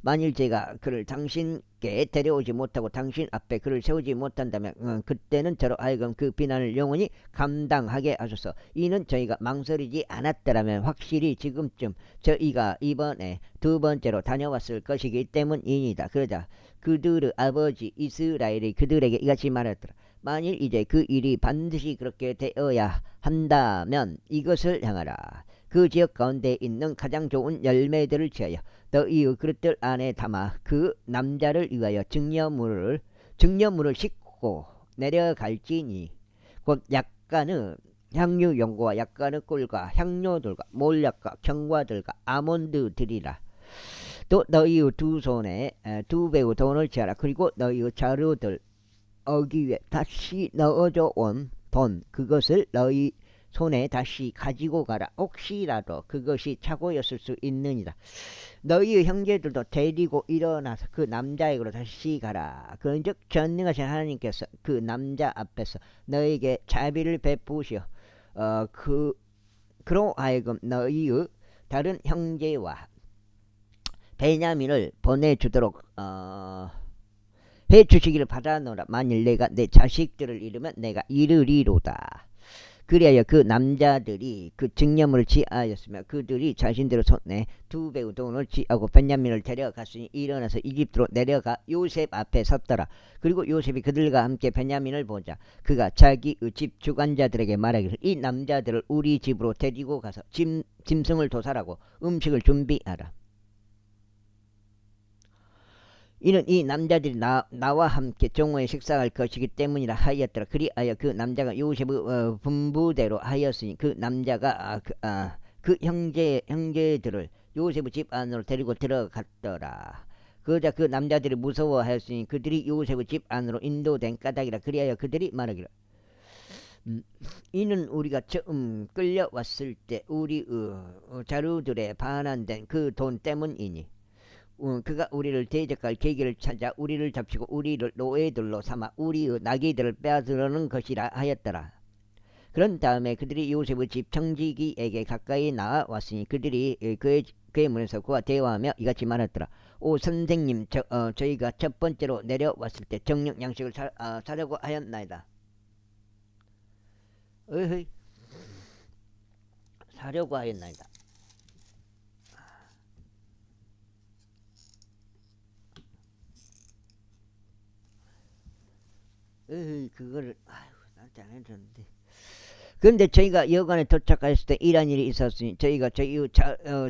만일 제가 그를 당신께 데려오지 못하고 당신 앞에 그를 세우지 못한다면 그때는 저로 하여금 그 비난을 영원히 감당하게 하소서. 이는 저희가 망설이지 않았더라면 확실히 지금쯤 저희가 이번에 두 번째로 다녀왔을 것이기 때문이니다. 그러자 그들의 아버지 이스라엘이 그들에게 이같이 말했더라. 만일 이제 그 일이 반드시 그렇게 되어야 한다면 이것을 향하라. 그 지역 가운데 있는 가장 좋은 열매들을 취하여 너희의 그릇들 안에 담아 그 남자를 위하여 증여물을 싣고 내려갈지니 곧 약간의 향유용과 약간의 꿀과 향료들과 몰약과 경과들과 아몬드들이라. 또 너희의 두 손에 두 배의 돈을 취하라. 그리고 너희의 자루들 어기에 다시 넣어져 온 돈 그것을 너희 손에 다시 가지고 가라. 혹시라도 그것이 착오였을 수 있느니라. 너희의 형제들도 데리고 일어나서 그 남자에게로 다시 가라. 그런즉 전능하신 하나님께서 그 남자 앞에서 너희에게 자비를 베푸시어 그로 하여금 너희의 다른 형제와 베냐민을 보내주도록 해주시기를 바라노라. 만일 내가 내 자식들을 잃으면 내가 이르리로다. 그리하여 그 남자들이 그 증여물을 취하였으며 그들이 자신들의 손에 두 배의 돈을 취하고 베냐민을 데려갔으니 일어나서 이집트로 내려가 요셉 앞에 섰더라. 그리고 요셉이 그들과 함께 베냐민을 보자 그가 자기의 집 주관자들에게 말하기를 이 남자들을 우리 집으로 데리고 가서 짐승을 도살하고 음식을 준비하라. 이는 이 남자들이 나와 함께 정오에 식사할 것이기 때문이라 하였더라. 그리하여 그 남자가 요셉의 분부대로 하였으니 그 남자가 그 형제들을 요셉의 집 안으로 데리고 들어갔더라. 그러자 그 남자들이 무서워하였으니 그들이 요셉의 집 안으로 인도된 까닭이라. 그리하여 그들이 말하기를 이는 우리가 처음 끌려왔을 때 우리 자루들에 반환된 그 돈 때문이니 그가 우리를 대적할 계기를 찾아 우리를 잡히고 우리를 노예들로 삼아 우리의 나귀들을 빼앗으려는 것이라 하였더라. 그런 다음에 그들이 요셉의 집 청지기에게 가까이 나왔으니 그들이 그의 문에서 그와 대화하며 이같이 말했더라. 오 선생님, 저희가 첫 번째로 내려왔을 때 정령 양식을 사려고 하였나이다. 어이, 사려고 하였나이다. 그거를 나한테 안 해줬는데. 그런데 저희가 여관에 도착했을 때 이런 일이 있었으니 저희가 저희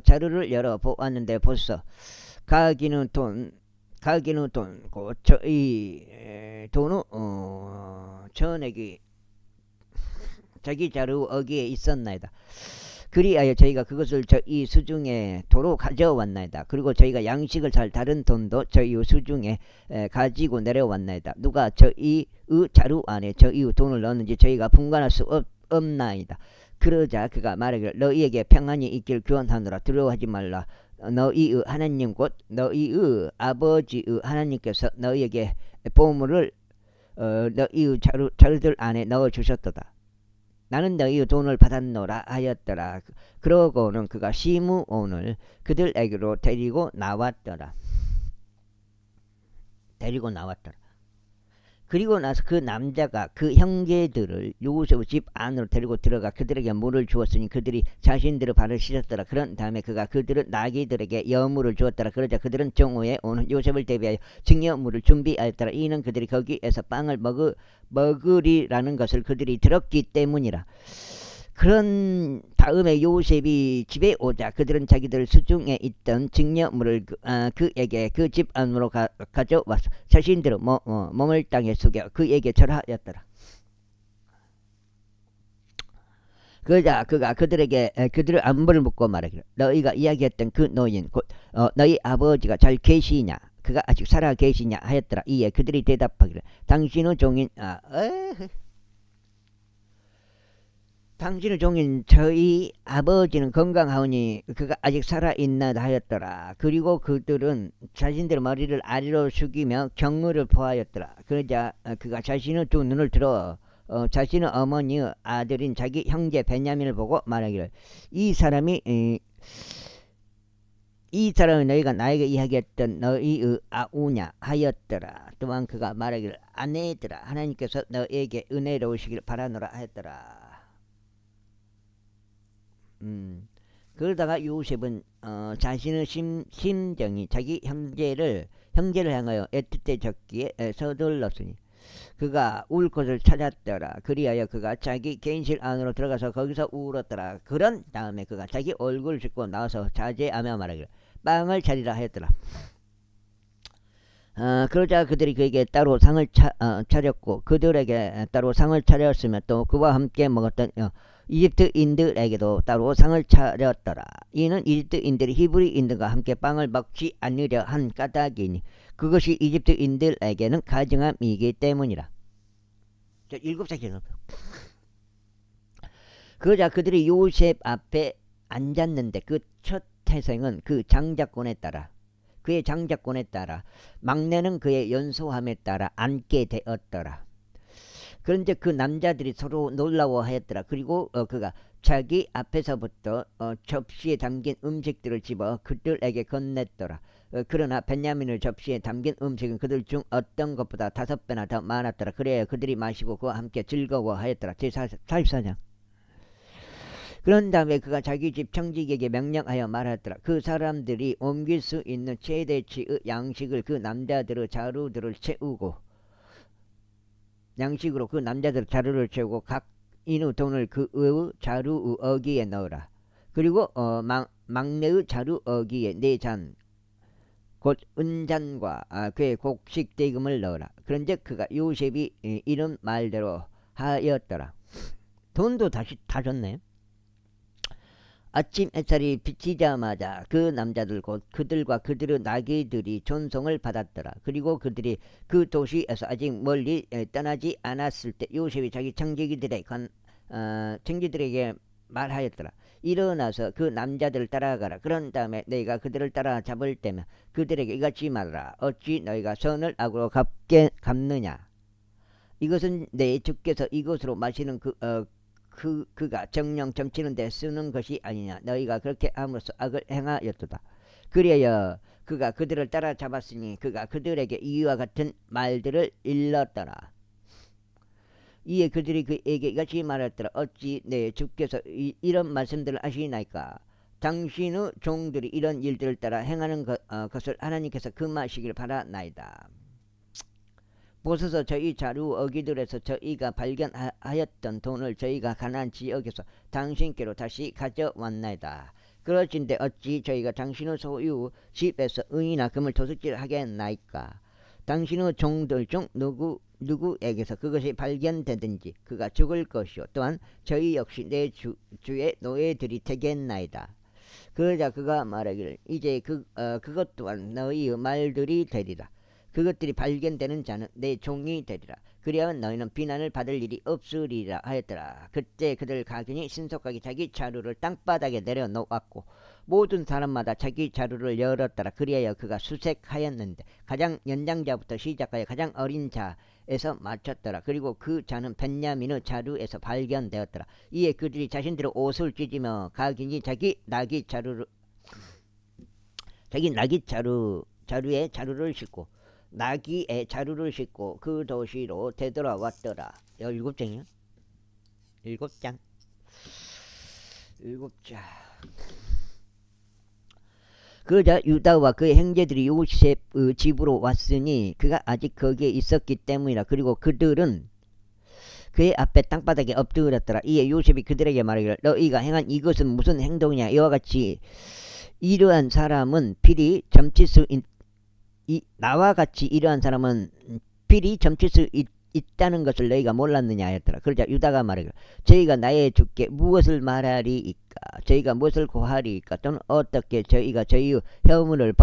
자루를 열어 보았는데 벌써 가기는 돈, 저희 돈은 전액이 자기 자루 어기에 있었나이다. 그리하여 저희가 그것을 저희 수중에 도로 가져왔나이다. 그리고 저희가 양식을 살 다른 돈도 저희 수중에 가지고 내려왔나이다. 누가 저희의 자루 안에 저희의 돈을 넣었는지 저희가 분간할 수 없나이다. 그러자 그가 말하기를 너희에게 평안이 있길 구원하노라. 두려워하지 말라. 너희의 하나님 곧 너희의 아버지의 하나님께서 너희에게 보물을 너희의 자루들 안에 넣어주셨도다. 나는 너희의 돈을 받았노라 하였더라. 그러고는 그가 시므온을 그들에게로 데리고 나왔더라. 그리고 나서 그 남자가 그 형제들을 요셉의 집 안으로 데리고 들어가 그들에게 물을 주었으니 그들이 자신들의 발을 씻었더라. 그런 다음에 그가 그들의 나귀들에게 여물을 주었더라. 그러자 그들은 정오에 오는 요셉을 대비하여 증여물을 준비하였더라. 이는 그들이 거기에서 빵을 먹으리라는 것을 그들이 들었기 때문이라. 그런 다음에 요셉이 집에 오자 그들은 자기들 수중에 있던 증여물을 그에게 그 집 안으로 가져와서 자신들의 몸을 땅에 숙여 그에게 절하였더라. 그러자 그가 그들에게 그들의 안부를 묻고 말하기를 너희가 이야기했던 그 노인 곧 너희 아버지가 잘 계시냐 그가 아직 살아 계시냐 하였더라. 이에 그들이 대답하기를 당신의 종인 당신의 종인 저희 아버지는 건강하오니 그가 아직 살아있나 하였더라. 그리고 그들은 자신들의 머리를 아래로 숙이며 경의를 표하였더라. 그러자 그가 자신의 두 눈을 들어 자신의 어머니의 아들인 자기 형제 베냐민을 보고 말하기를 이 사람이 너희가 나에게 이야기했던 너희의 아우냐 하였더라. 또한 그가 말하기를 아내들아 하나님께서 너에게 은혜로우시길 바라노라 하였더라. 그러다가 요셉은 자신의 심정이 자기 형제를 향하여 애틋해 졌기에 서둘렀으니 그가 울 곳을 찾았더라. 그리하여 그가 자기 개인실 안으로 들어가서 거기서 울었더라. 그런 다음에 그가 자기 얼굴을 씻고 나와서 자제하며 말하기를 빵을 차리라 하였더라. 그러자 그들이 그에게 따로 상을 차렸고 그들에게 따로 상을 차렸으며 또 그와 함께 먹었던 이집트인들에게도 따로 상을 차렸더라. 이는 이집트인들이 히브리인들과 함께 빵을 먹지 않으려 한 까닭이니 그것이 이집트인들에게는 가증함이기 때문이라. 7장. 그러자 그들이 요셉 앞에 앉았는데 그 첫 태생은 그 장자권에 따라 그의 장자권에 따라 막내는 그의 연소함에 따라 앉게 되었더라. 그런데 그 남자들이 서로 놀라워하였더라. 그리고 그가 자기 앞에서부터 접시에 담긴 음식들을 집어 그들에게 건넸더라. 그러나 베냐민의 접시에 담긴 음식은 그들 중 어떤 것보다 5배나 더 많았더라. 그래야 그들이 마시고 그와 함께 즐거워하였더라. 제44장. 그런 다음에 그가 자기 집 청지기에게 명령하여 말하더라. 그 사람들이 옮길 수 있는 최대치의 양식을 그 남자들의 자루들을 채우고 양식으로 그 남자들 자루를 채우고 각 인의 돈을 그의 자루 어기에 넣으라. 그리고 막내의 자루 어기에 4잔 곧 은잔과 그의 곡식 대금을 넣으라. 그런데 그가 요셉이 이런 말대로 하였더라. 돈도 다시 다 줬네. 아침 햇살이 비치자마자 그 남자들 곧 그들과 그들의 나귀들이 존송을 받았더라. 그리고 그들이 그 도시에서 아직 멀리 떠나지 않았을 때 요셉이 자기 청지들에게 말하였더라. 일어나서 그 남자들을 따라가라. 그런 다음에 너희가 그들을 따라 잡을 때면 그들에게 이같이 말하라. 어찌 너희가 선을 악으로 갚느냐. 이것은 내 주께서 이것으로 마시는 그가 정령 점치는 데 쓰는 것이 아니냐. 너희가 그렇게 함으로써 악을 행하였도다. 그리하여 그가 그들을 따라잡았으니 그가 그들에게 이와 같은 말들을 일렀더라. 이에 그들이 그에게 이같이 말했더라. 어찌 내 주께서 이런 말씀들을 하시나이까. 당신의 종들이 이런 일들을 따라 행하는 것을 하나님께서 금하시길 바라나이다. 보소서 저희 자루 어기들에서 저희가 발견하였던 돈을 저희가 가나안 지역에서 당신께로 다시 가져왔나이다. 그러신데 어찌 저희가 당신의 소유 집에서 은이나 금을 도둑질하겠나이까. 당신의 종들 중 누구에게서 그것이 발견되든지 그가 죽을 것이요 또한 저희 역시 내 주의 노예들이 되겠나이다. 그러자 그가 말하기를 이제 그것 또한 너희의 말들이 되리라. 그것들이 발견되는 자는 내 종이 되리라. 그리하면 너희는 비난을 받을 일이 없으리라 하였더라. 그때 그들 가견이 신속하게 자기 자루를 땅바닥에 내려놓았고 모든 사람마다 자기 자루를 열었더라. 그리하여 그가 수색하였는데 가장 연장자부터 시작하여 가장 어린 자에서 맞췄더라. 그리고 그 자는 벤야민의 자루에서 발견되었더라. 이에 그들이 자신들의 옷을 찢으며 가견이 자기 나귀 자루에 자루를 싣고 나귀의 자루를 싣고 그 도시로 되돌아왔더라. 7장이요? 7장. 그러자 유다와 그의 형제들이 요셉의 집으로 왔으니 그가 아직 거기에 있었기 때문이라. 그리고 그들은 그의 앞에 땅바닥에 엎드렸더라. 이에 요셉이 그들에게 말하기를 너희가 행한 이것은 무슨 행동이냐. 이와 같이 이러한 사람은 필히 점칠 수 나와 같이 이러한 사람은 필히 점칠 수 있다는 것을 너희가 몰랐느냐 하였더라. 그러자 유다가 말하기를 저희가 나의 주께 무엇을 말하리이까. 저희가 무엇을 고하리이까. 또는 어떻게 저희가 저희의 혐의를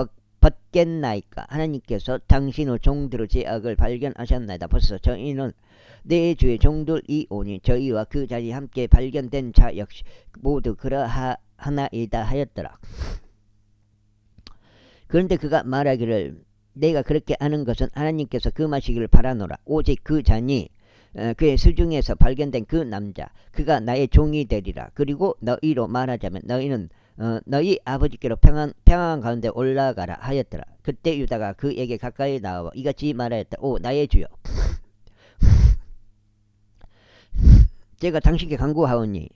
벗겠나이까. 하나님께서 당신의 종들의 죄악을 발견하셨나이다. 벌써 저희는 내 주의 종들이오니 저희와 그 자리에 함께 발견된 자 역시 모두 그러하나이다 하였더라. 그런데 그가 말하기를 내가 그렇게 하는 것은 하나님께서 금하시기를 바라노라. 오직 그 자니 그의 수중에서 발견된 그 남자 그가 나의 종이 되리라. 그리고 너희로 말하자면 너희는 너희 아버지께로 평안 가운데 올라가라 하였더라. 그때 유다가 그에게 가까이 나와 이같이 말하였다. 오 나의 주여 제가 당신께 간구하오니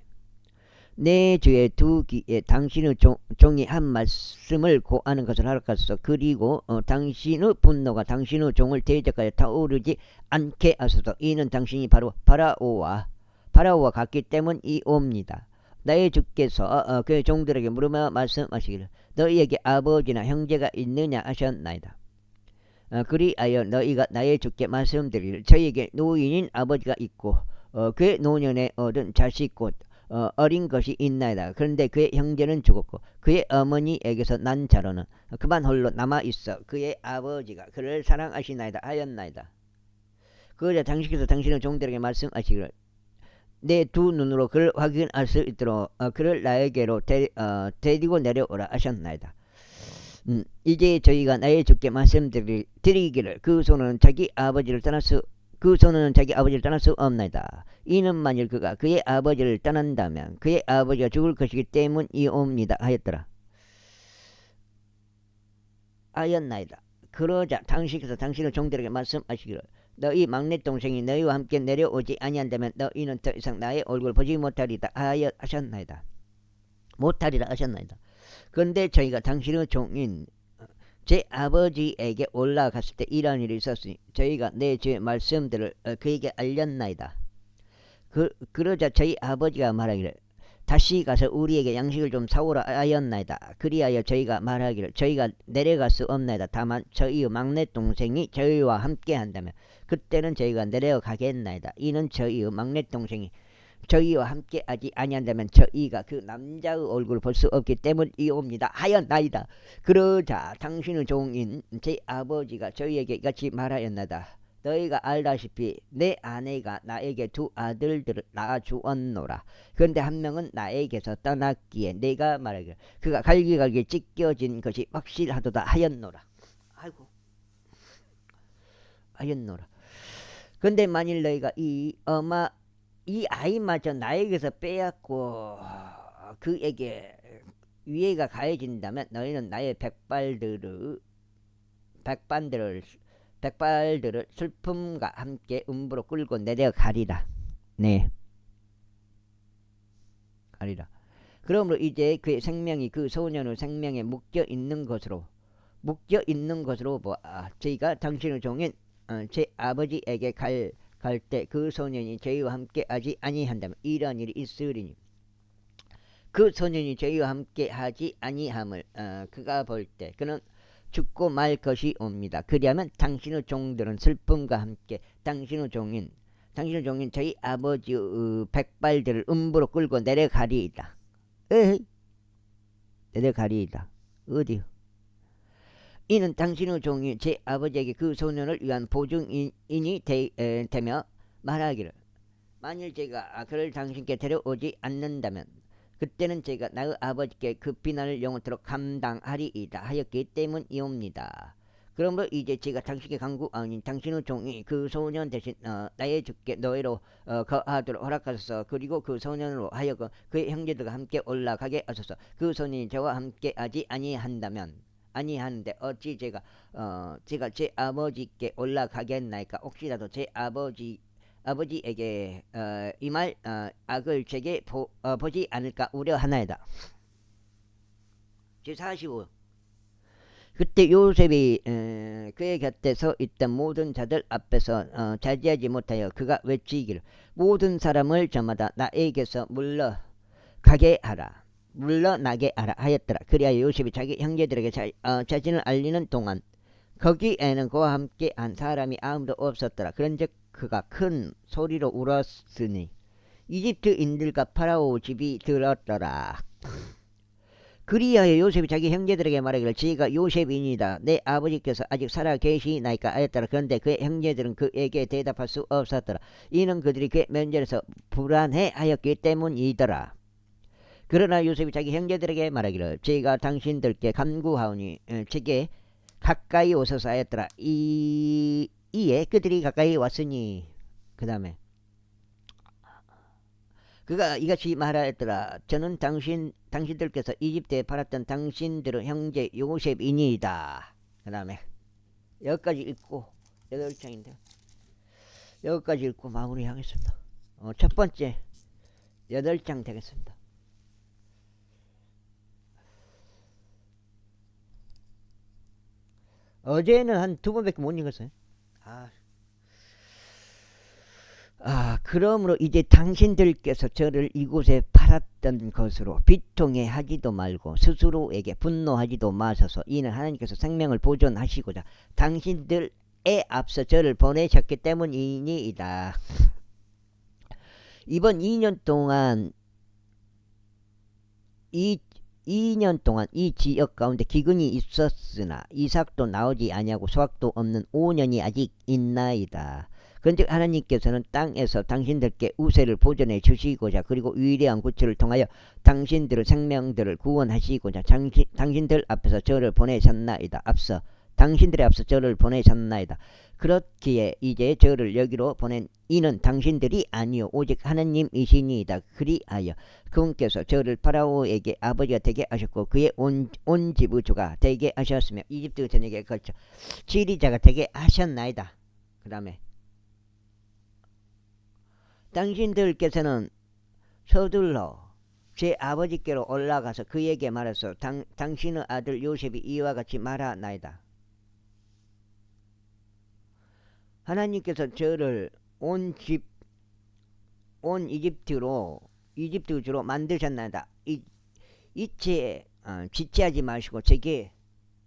내 주의 두 귀에 당신의 종이 한 말씀을 고하는 것을 하락하소서. 그리고 당신의 분노가 당신의 종을 대적하여 타오르지 않게 하소서. 이는 당신이 바로 파라오와 같기 때문이옵니다. 나의 주께서 그의 종들에게 물으며 말씀하시기를 너희에게 아버지나 형제가 있느냐 하셨나이다. 그리하여 너희가 나의 주께 말씀드리기를 저희에게 노인인 아버지가 있고 그의 노년에 얻은 자식 곧 어린 것이 있나이다. 그런데 그의 형제는 죽었고 그의 어머니에게서 난 자로는 그만 홀로 남아있어 그의 아버지가 그를 사랑하시나이다 하였나이다. 그러자 당신께서 당신의 종들에게 말씀하시기를 내 두 눈으로 그를 확인할 수 있도록 그를 나에게로 데리고 내려오라 하셨나이다. 이제 저희가 나의 주께 말씀드리기를 그 손은 자기 아버지를 떠날 수 없나이다. 이는 만일 그가 그의 아버지를 떠난다면 그의 아버지가 죽을 것이기 때문이옵니다 하였나이다. 그러자 당신께서 당신의 종들에게 말씀하시기를 너희 막내 동생이 너희와 함께 내려오지 아니한다면 너희는 더 이상 나의 얼굴 보지 못하리라 하셨나이다. 그런데 저희가 당신의 종인 제 아버지에게 올라갔을 때 이러한 일이 있었으니 저희가 내 주의 말씀들을 그에게 알렸나이다. 그러자 저희 아버지가 말하기를 다시 가서 우리에게 양식을 좀 사오라 하였나이다. 그리하여 저희가 말하기를 저희가 내려갈 수 없나이다. 다만 저희의 막내 동생이 저희와 함께 한다면 그때는 저희가 내려가겠나이다. 이는 저희의 막내 동생이 저희와 함께 하지 아니한다면 저희가 그 남자의 얼굴을 볼 수 없기 때문이옵니다 하였나이다. 그러자 당신의 종인 제 아버지가 저희에게 이같이 말하였나이다. 너희가 알다시피 내 아내가 나에게 두 아들들을 낳아주었노라. 그런데 한 명은 나에게서 떠났기에 내가 말하기를 그가 갈기갈기 찢겨진 것이 확실하도다 하였노라. 아이고 하였노라. 근데 만일 너희가 이 아이마저 나에게서 빼앗고 그에게 위해가 가해진다면 너희는 나의 백발들을 슬픔과 함께 음부로 끌고 내려가리라. 네, 가리라. 그러므로 이제 그의 생명이 그 소년의 생명에 묶여 있는 것으로 저희가 당신의 종인 제 아버지에게 갈 때 그 소년이 저희와 함께 하지 아니한다면 이러한 일이 있으리니 그 소년이 저희와 함께 하지 아니함을 그가 볼 때 그는 죽고 말 것이옵니다. 그리하면 당신의 종들은 슬픔과 함께 당신의 종인 저희 아버지의 백발들을 음부로 끌고 내려가리이다. 내려가리이다. 어디요? 이는 당신의 종이 제 아버지에게 그 소년을 위한 보증인이 되며 말하기를 만일 제가 그를 당신께 데려오지 않는다면 그때는 제가 나의 아버지께 그 비난을 영원토록 감당하리이다 하였기 때문이옵니다. 그러므로 이제 제가 당신께 간구하니 당신의 종이 그 소년 대신 나의 주께 노예로 거하도록 허락하소서. 그리고 그 소년으로 하여금 그의 형제들과 함께 올라가게 하소서. 그 소년이 저와 함께 하지 아니하는데 어찌 제가 제 아버지께 올라가겠나이까. 혹시라도 제 아버지에게 이 말 악을 제게 보지 않을까 우려하나이다. 제45. 그때 요셉이 그의 곁에 서 있던 모든 자들 앞에서 자제하지 못하여 그가 외치기를 모든 사람을 저마다 나에게서 물러나게 하라 하였더라. 그리하여 요셉이 자기 형제들에게 자신을 알리는 동안 거기에는 그와 함께 한 사람이 아무도 없었더라. 그런즉 그가 큰 소리로 울었으니 이집트인들과 파라오 집이 들었더라. 그리하여 요셉이 자기 형제들에게 말하기를 제가 요셉이니이다. 내 아버지께서 아직 살아 계시나이까 하였더라. 그런데 그의 형제들은 그에게 대답할 수 없었더라. 이는 그들이 그의 면전에서 불안해하였기 때문이더라. 그러나 요셉이 자기 형제들에게 말하기를 제가 당신들께 간구하오니 제게 가까이 오소서 하였더라. 이에 그들이 가까이 왔으니 그 다음에 그가 이같이 말하였더라. 저는 당신들께서 이집트에 팔았던 당신들의 형제 요셉이니이다. 그 다음에 여기까지 읽고 8장인데 여기까지 읽고 마무리하겠습니다. 첫 번째 8장 되겠습니다. 어제는 한 2번밖에 못 읽었어요. 그러므로 이제 당신들께서 저를 이곳에 팔았던 것으로 비통해 하지도 말고 스스로에게 분노하지도 마소서. 이는 하나님께서 생명을 보존하시고자 당신들에 앞서 저를 보내셨기 때문이니이다. 이번 2년 동안 이 지역 가운데 기근이 있었으나 이삭도 나오지 아니하고 수확도 없는 5년이 아직 있나이다. 그런즉 하나님께서는 땅에서 당신들께 우세를 보존해 주시고자 그리고 위대한 구출을 통하여 당신들의 생명들을 구원하시고자 당신들 앞에서 저를 보내셨나이다. 당신들의 앞서 저를 보내셨나이다. 그렇기에 이제 저를 여기로 보낸 이는 당신들이 아니요 오직 하나님이시니이다. 그리하여 그분께서 저를 파라오에게 아버지가 되게 하셨고 그의 온 집의 주가 되게 하셨으며 이집트 전역에 걸쳐 지리자가 되게 하셨나이다. 그 다음에 당신들께서는 서둘러 제 아버지께로 올라가서 그에게 말해서 당신의 아들 요셉이 이와 같이 말하나이다. 하나님께서 저를 온 이집트 주로 만드셨나이다. 이치에 지체하지 마시고 제게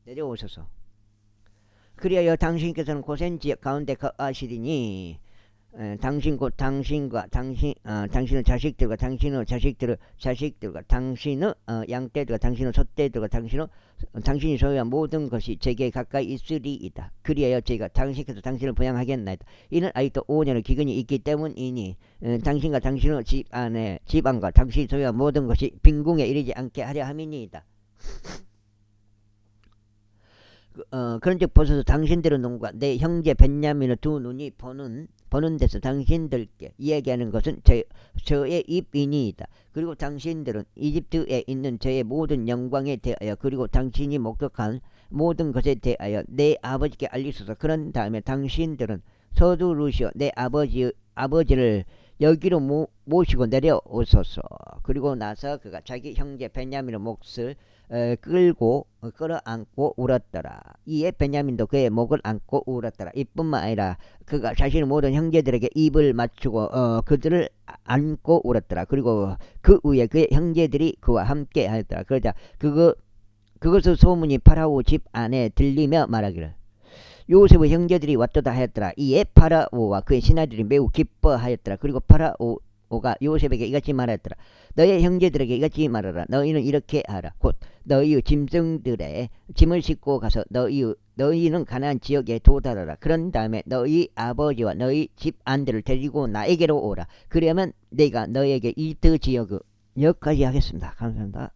내려오소서. 그리하여 당신께서는 고센 지역 가운데 거하시리니 당신 곧 당신과 당신의 자식들과 당신의 자식들과 당신의 양떼들과 당신의 소떼들과 당신이 소유한 모든 것이 제게 가까이 있으리이다. 그리하여 제가 당신께서 당신을 부양하겠나이다. 이는 아직도 5년의 기근이 있기 때문이니 당신과 당신의 집안과 당신이 소유한 모든 것이 빈궁에 이르지 않게 하려 함이니이다. 그런즉 보소서 당신들의 눈과 내 형제 벤야민의 두 눈이 보는 데서 당신들께 이야기하는 것은 저의 입이니이다. 그리고 당신들은 이집트에 있는 저의 모든 영광에 대하여 그리고 당신이 목격한 모든 것에 대하여 내 아버지께 알리소서. 그런 다음에 당신들은 서두르시어 내 아버지를 여기로 모시고 내려오소서. 그리고 나서 그가 자기 형제 벤야민의 몫을 끌어안고 울었더라. 이에 베냐민도 그의 목을 안고 울었더라. 이뿐만 아니라 그가 자신의 모든 형제들에게 입을 맞추고 그들을 안고 울었더라. 그리고 그 후에 그의 형제들이 그와 함께 하였더라. 그러자 그것의 소문이 파라오 집 안에 들리며 말하기를 요셉의 형제들이 왔도다 하였더라. 이에 파라오와 그의 신하들이 매우 기뻐하였더라. 그리고 파라오가 요셉에게 이같이 말하였더라. 너의 형제들에게 이같이 말하라. 너희는 이렇게 하라. 곧 너희의 짐승들의 짐을 싣고 가서 너희는 가나안 지역에 도달하라. 그런 다음에 너희 아버지와 너희 집안들을 데리고 나에게로 오라. 그러면 내가 너에게 이집트 지역을 여기까지 하겠습니다. 감사합니다.